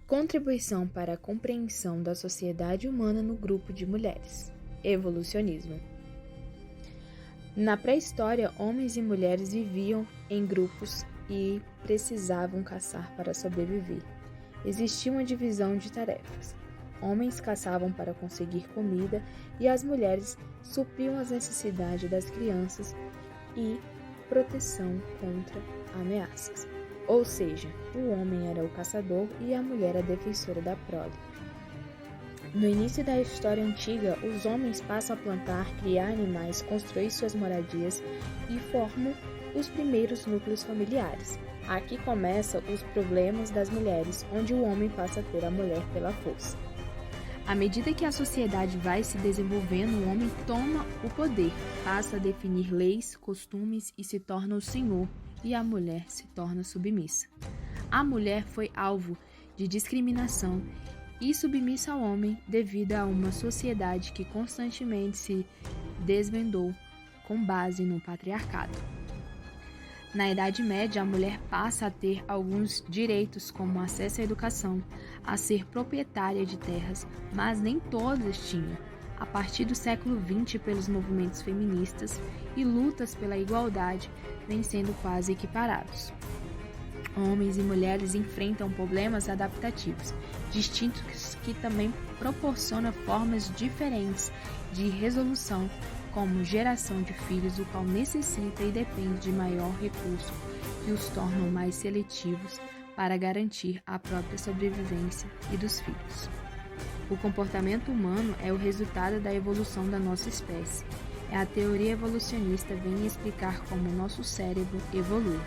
Contribuição para a compreensão da sociedade humana no grupo de mulheres. Evolucionismo. Na pré-história, homens e mulheres viviam em grupos e precisavam caçar para sobreviver. Existia uma divisão de tarefas. Homens caçavam para conseguir comida e as mulheres supriam as necessidades das crianças e proteção contra ameaças. Ou seja, o homem era o caçador e a mulher a defensora da prole. No início da história antiga, os homens passam a plantar, criar animais, construir suas moradias e formam os primeiros núcleos familiares. Aqui começam os problemas das mulheres, onde o homem passa a ter a mulher pela força. À medida que a sociedade vai se desenvolvendo, o homem toma o poder, passa a definir leis, costumes e se torna o senhor, e a mulher se torna submissa. A mulher foi alvo de discriminação e submissa ao homem devido a uma sociedade que constantemente se desvendou com base no patriarcado. Na Idade Média, a mulher passa a ter alguns direitos, como acesso à educação, a ser proprietária de terras, mas nem todas tinham. A partir do século XX, pelos movimentos feministas e lutas pela igualdade, vêm sendo quase equiparados. Homens e mulheres enfrentam problemas adaptativos, distintos que também proporcionam formas diferentes de resolução, como geração de filhos, o qual necessita e depende de maior recurso, que os tornam mais seletivos para garantir a própria sobrevivência e dos filhos. O comportamento humano é o resultado da evolução da nossa espécie. A teoria evolucionista vem explicar como o nosso cérebro evolui,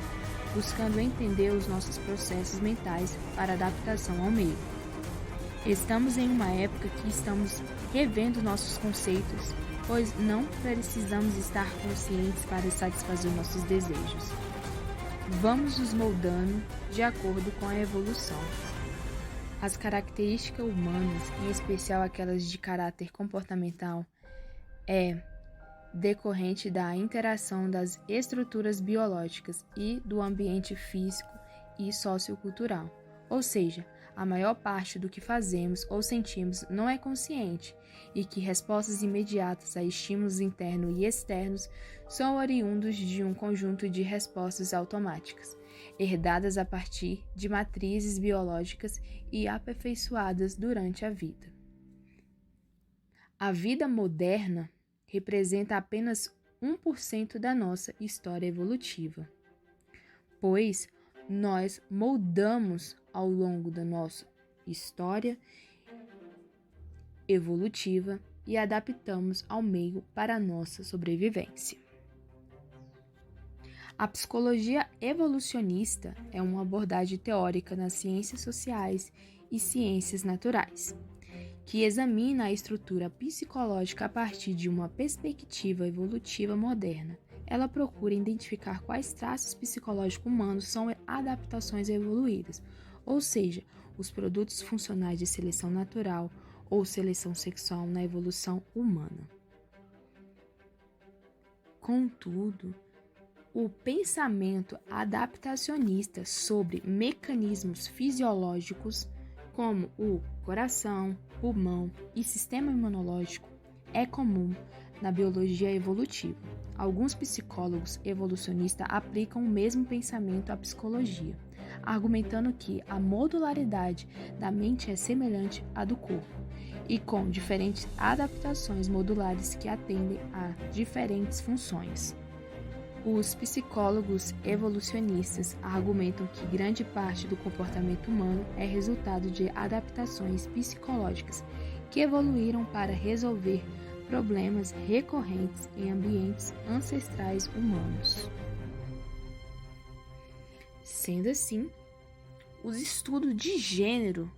buscando entender os nossos processos mentais para adaptação ao meio. Estamos em uma época que estamos revendo nossos conceitos, pois não precisamos estar conscientes para satisfazer nossos desejos. Vamos nos moldando de acordo com a evolução. As características humanas, em especial aquelas de caráter comportamental, decorrente da interação das estruturas biológicas e do ambiente físico e sociocultural. Ou seja, a maior parte do que fazemos ou sentimos não é consciente e que respostas imediatas a estímulos internos e externos são oriundos de um conjunto de respostas automáticas, herdadas a partir de matrizes biológicas e aperfeiçoadas durante a vida. A vida moderna representa apenas 1% da nossa história evolutiva, pois nós moldamos ao longo da nossa história evolutiva e adaptamos ao meio para a nossa sobrevivência. A psicologia evolucionista é uma abordagem teórica nas ciências sociais e ciências naturais, que examina a estrutura psicológica a partir de uma perspectiva evolutiva moderna. Ela procura identificar quais traços psicológicos humanos são adaptações evoluídas, ou seja, os produtos funcionais de seleção natural ou seleção sexual na evolução humana. Contudo, o pensamento adaptacionista sobre mecanismos fisiológicos, como o coração, pulmão e sistema imunológico, é comum na biologia evolutiva. Alguns psicólogos evolucionistas aplicam o mesmo pensamento à psicologia, argumentando que a modularidade da mente é semelhante à do corpo, e com diferentes adaptações modulares que atendem a diferentes funções. Os psicólogos evolucionistas argumentam que grande parte do comportamento humano é resultado de adaptações psicológicas que evoluíram para resolver problemas recorrentes em ambientes ancestrais humanos. Sendo assim, os estudos de gênero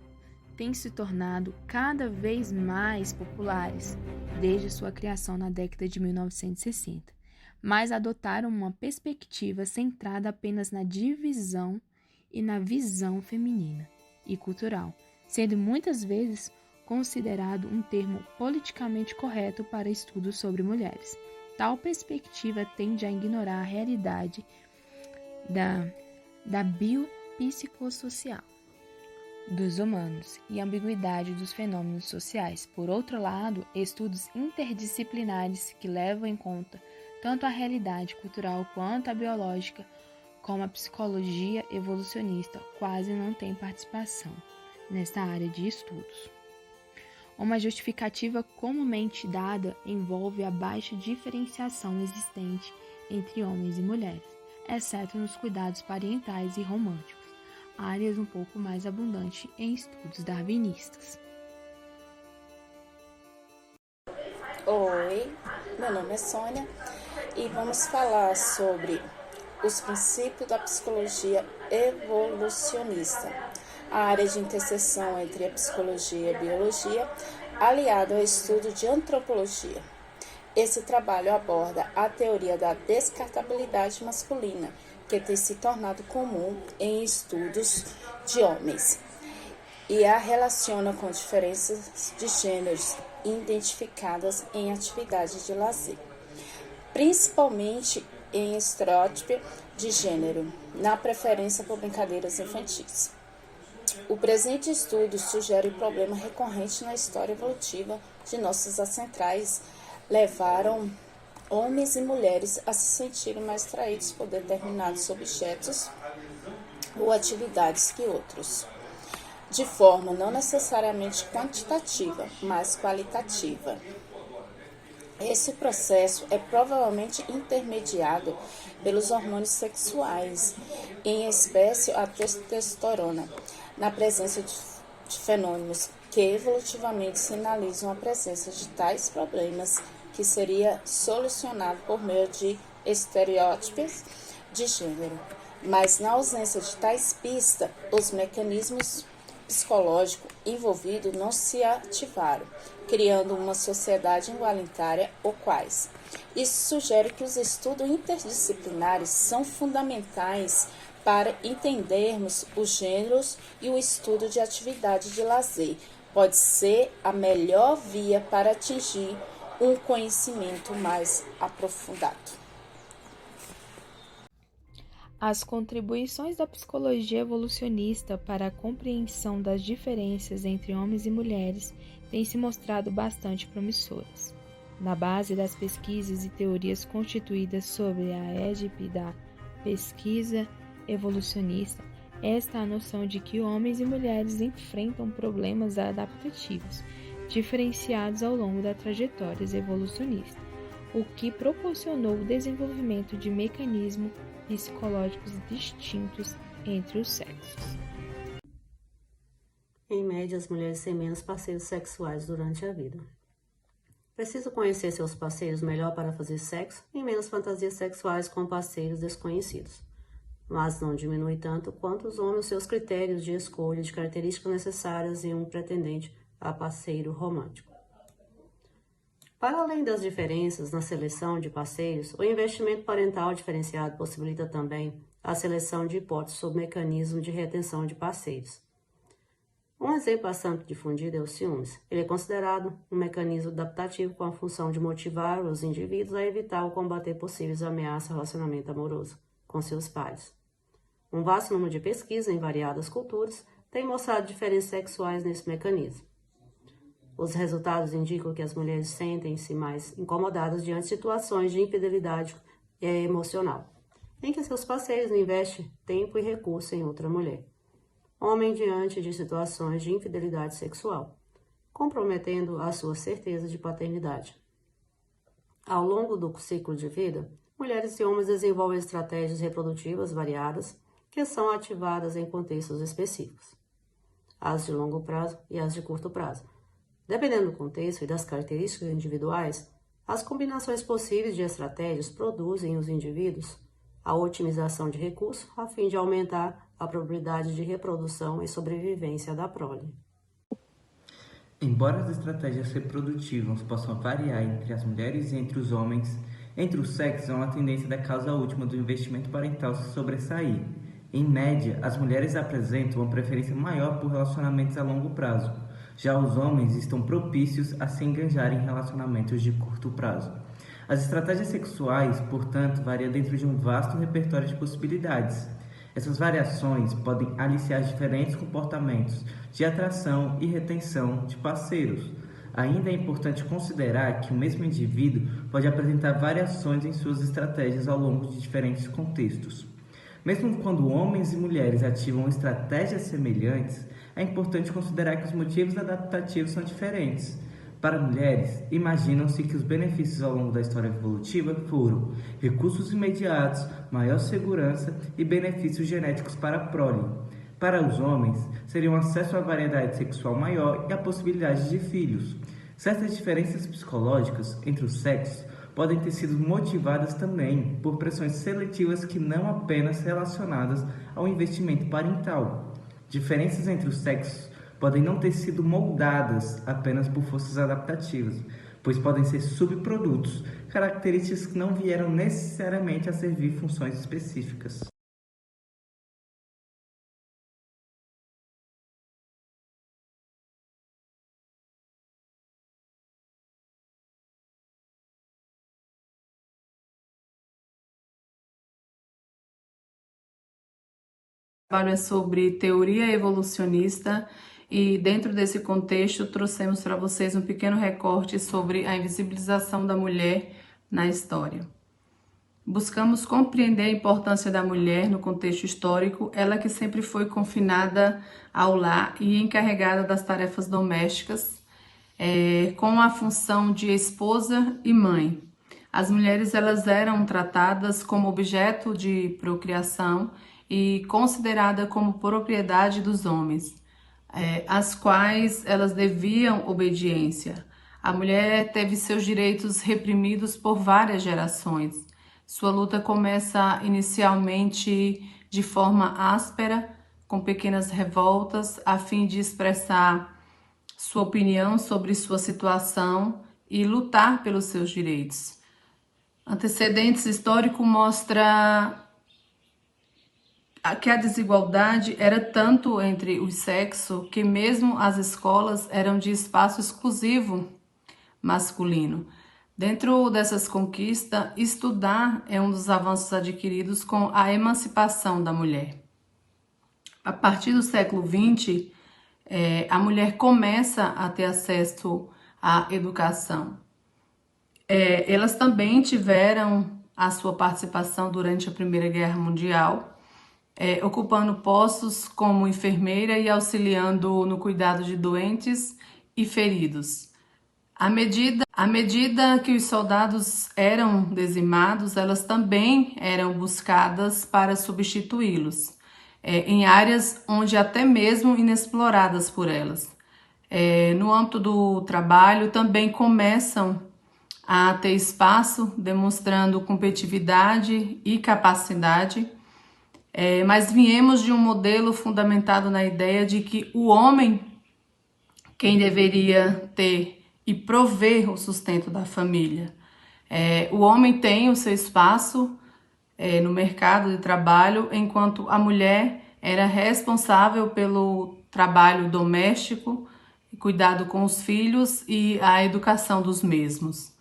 têm se tornado cada vez mais populares desde sua criação na década de 1960, mas adotaram uma perspectiva centrada apenas na divisão e na visão feminina e cultural, sendo muitas vezes considerado um termo politicamente correto para estudos sobre mulheres. Tal perspectiva tende a ignorar a realidade da biopsicossocial. dos humanos e ambiguidade dos fenômenos sociais. Por outro lado, estudos interdisciplinares que levam em conta tanto a realidade cultural quanto a biológica, como a psicologia evolucionista, quase não têm participação nesta área de estudos. Uma justificativa comumente dada envolve a baixa diferenciação existente entre homens e mulheres, exceto nos cuidados parentais e românticos, áreas um pouco mais abundantes em estudos darwinistas. Oi, meu nome é Sônia e vamos falar sobre os princípios da psicologia evolucionista, a área de interseção entre a psicologia e a biologia, aliado ao estudo de antropologia. Esse trabalho aborda a teoria da descartabilidade masculina, que tem se tornado comum em estudos de homens, e a relaciona com diferenças de gêneros identificadas em atividades de lazer, principalmente em estereótipo de gênero, na preferência por brincadeiras infantis. O presente estudo sugere um problema recorrente na história evolutiva de nossos ancestrais, levaram homens e mulheres a se sentirem mais atraídos por determinados objetos ou atividades que outros, de forma não necessariamente quantitativa, mas qualitativa. Esse processo é provavelmente intermediado pelos hormônios sexuais, em especial a testosterona, na presença de fenômenos que evolutivamente sinalizam a presença de tais problemas, que seria solucionado por meio de estereótipos de gênero. Mas na ausência de tais pistas, os mecanismos psicológicos envolvidos não se ativaram, criando uma sociedade igualitária ou quais. Isso sugere que os estudos interdisciplinares são fundamentais para entendermos os gêneros, e o estudo de atividade de lazer pode ser a melhor via para atingir um conhecimento mais aprofundado. As contribuições da psicologia evolucionista para a compreensão das diferenças entre homens e mulheres têm se mostrado bastante promissoras. Na base das pesquisas e teorias constituídas sobre a égide da pesquisa evolucionista, esta a noção de que homens e mulheres enfrentam problemas adaptativos diferenciados ao longo da trajetória evolucionista, o que proporcionou o desenvolvimento de mecanismos psicológicos distintos entre os sexos. Em média, as mulheres têm menos parceiros sexuais durante a vida. Preciso conhecer seus parceiros melhor para fazer sexo e menos fantasias sexuais com parceiros desconhecidos. Mas não diminui tanto quanto os homens seus critérios de escolha de características necessárias em um pretendente a parceiro romântico. Para além das diferenças na seleção de parceiros, o investimento parental diferenciado possibilita também a seleção de hipóteses sobre mecanismo de retenção de parceiros. Um exemplo bastante difundido é o ciúmes. Ele é considerado um mecanismo adaptativo com a função de motivar os indivíduos a evitar ou combater possíveis ameaças ao relacionamento amoroso com seus pares. Um vasto número de pesquisas em variadas culturas tem mostrado diferenças sexuais nesse mecanismo. Os resultados indicam que as mulheres sentem-se mais incomodadas diante de situações de infidelidade emocional, em que seus parceiros investem tempo e recursos em outra mulher. Homem diante de situações de infidelidade sexual, comprometendo a sua certeza de paternidade. Ao longo do ciclo de vida, mulheres e homens desenvolvem estratégias reprodutivas variadas que são ativadas em contextos específicos, as de longo prazo e as de curto prazo. Dependendo do contexto e das características individuais, as combinações possíveis de estratégias produzem os indivíduos a otimização de recursos a fim de aumentar a probabilidade de reprodução e sobrevivência da prole. Embora as estratégias reprodutivas possam variar entre as mulheres e entre os homens, entre os sexos há uma tendência da causa última do investimento parental se sobressair. Em média, as mulheres apresentam uma preferência maior por relacionamentos a longo prazo. Já os homens estão propícios a se engajarem em relacionamentos de curto prazo. As estratégias sexuais, portanto, variam dentro de um vasto repertório de possibilidades. Essas variações podem aliciar diferentes comportamentos de atração e retenção de parceiros. Ainda é importante considerar que o mesmo indivíduo pode apresentar variações em suas estratégias ao longo de diferentes contextos. Mesmo quando homens e mulheres ativam estratégias semelhantes, é importante considerar que os motivos adaptativos são diferentes. Para mulheres, imaginam-se que os benefícios ao longo da história evolutiva foram recursos imediatos, maior segurança e benefícios genéticos para a prole. Para os homens, seriam acesso à variedade sexual maior e a possibilidade de filhos. Certas diferenças psicológicas entre os sexos podem ter sido motivadas também por pressões seletivas que não apenas relacionadas ao investimento parental. Diferenças entre os sexos podem não ter sido moldadas apenas por forças adaptativas, pois podem ser subprodutos, características que não vieram necessariamente a servir funções específicas. Trabalho é sobre teoria evolucionista e dentro desse contexto trouxemos para vocês um pequeno recorte sobre a invisibilização da mulher na história. Buscamos compreender a importância da mulher no contexto histórico, ela que sempre foi confinada ao lar e encarregada das tarefas domésticas, com a função de esposa e mãe. As mulheres elas eram tratadas como objeto de procriação e considerada como propriedade dos homens, às quais elas deviam obediência. A mulher teve seus direitos reprimidos por várias gerações. Sua luta começa inicialmente de forma áspera, com pequenas revoltas, a fim de expressar sua opinião sobre sua situação e lutar pelos seus direitos. Antecedentes históricos mostram que a desigualdade era tanto entre os sexos que mesmo as escolas eram de espaço exclusivo masculino. Dentro dessas conquistas, estudar é um dos avanços adquiridos com a emancipação da mulher. A partir do século XX, a mulher começa a ter acesso à educação. Elas também tiveram a sua participação durante a Primeira Guerra Mundial, ocupando postos como enfermeira e auxiliando no cuidado de doentes e feridos. À medida que os soldados eram dizimados, elas também eram buscadas para substituí-los, em áreas onde até mesmo inexploradas por elas. No âmbito do trabalho, também começam a ter espaço, demonstrando competitividade e capacidade, mas viemos de um modelo fundamentado na ideia de que o homem, quem deveria ter e prover o sustento da família. O homem tem o seu espaço no mercado de trabalho, enquanto a mulher era responsável pelo trabalho doméstico, cuidado com os filhos e a educação dos mesmos.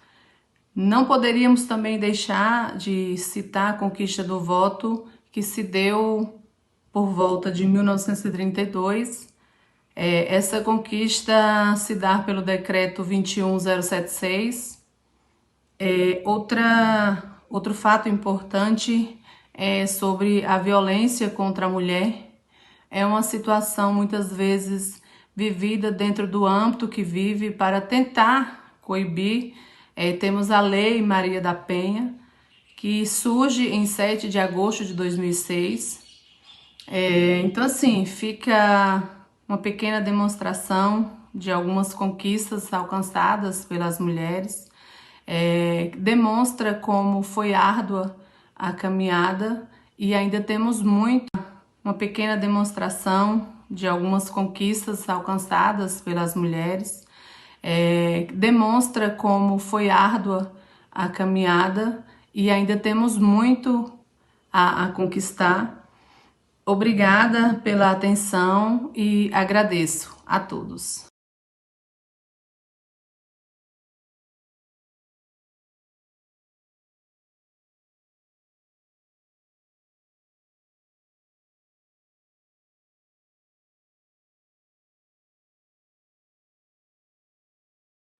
Não poderíamos também deixar de citar a conquista do voto, que se deu por volta de 1932. Essa conquista se dá pelo decreto 21076. Outro fato importante é sobre a violência contra a mulher. É uma situação muitas vezes vivida dentro do âmbito que vive para tentar coibir. Temos a Lei Maria da Penha, que surge em 7 de agosto de 2006. Então, assim, fica uma pequena demonstração de algumas conquistas alcançadas pelas mulheres. Demonstra como foi árdua a caminhada e ainda temos muito. Uma pequena demonstração de algumas conquistas alcançadas pelas mulheres. Demonstra como foi árdua a caminhada e ainda temos muito a conquistar. Obrigada pela atenção e agradeço a todos.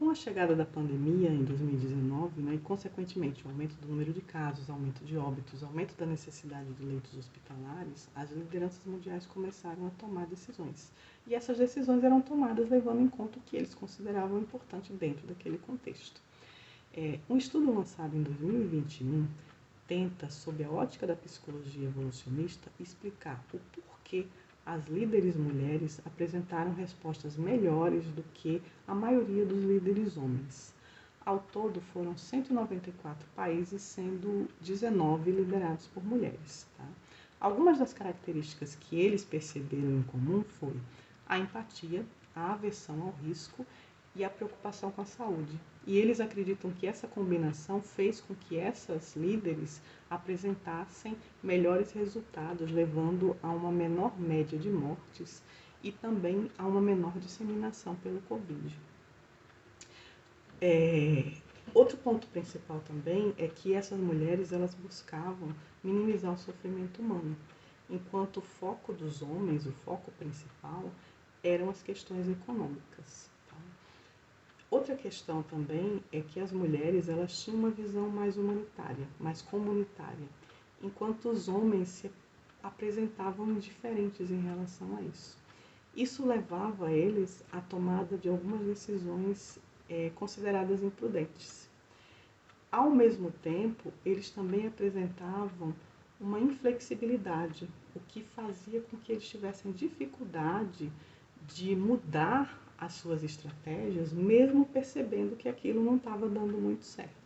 Com a chegada da pandemia em 2019, e consequentemente o aumento do número de casos, aumento de óbitos, aumento da necessidade de leitos hospitalares, as lideranças mundiais começaram a tomar decisões. E essas decisões eram tomadas levando em conta o que eles consideravam importante dentro daquele contexto. Um estudo lançado em 2021 tenta, sob a ótica da psicologia evolucionista, explicar o porquê as líderes mulheres apresentaram respostas melhores do que a maioria dos líderes homens. Ao todo, foram 194 países, sendo 19 liderados por mulheres. Tá? Algumas das características que eles perceberam em comum foi a empatia, a aversão ao risco e a preocupação com a saúde. E eles acreditam que essa combinação fez com que essas líderes apresentassem melhores resultados, levando a uma menor média de mortes e também a uma menor disseminação pelo Covid. Outro ponto principal também é que essas mulheres elas buscavam minimizar o sofrimento humano, enquanto o foco dos homens, o foco principal, eram as questões econômicas. Tá? Outra questão também é que as mulheres elas tinham uma visão mais humanitária, mais comunitária, enquanto os homens se apresentavam indiferentes em relação a isso. Isso levava eles à tomada de algumas decisões consideradas imprudentes. Ao mesmo tempo, eles também apresentavam uma inflexibilidade, o que fazia com que eles tivessem dificuldade de mudar as suas estratégias, mesmo percebendo que aquilo não estava dando muito certo.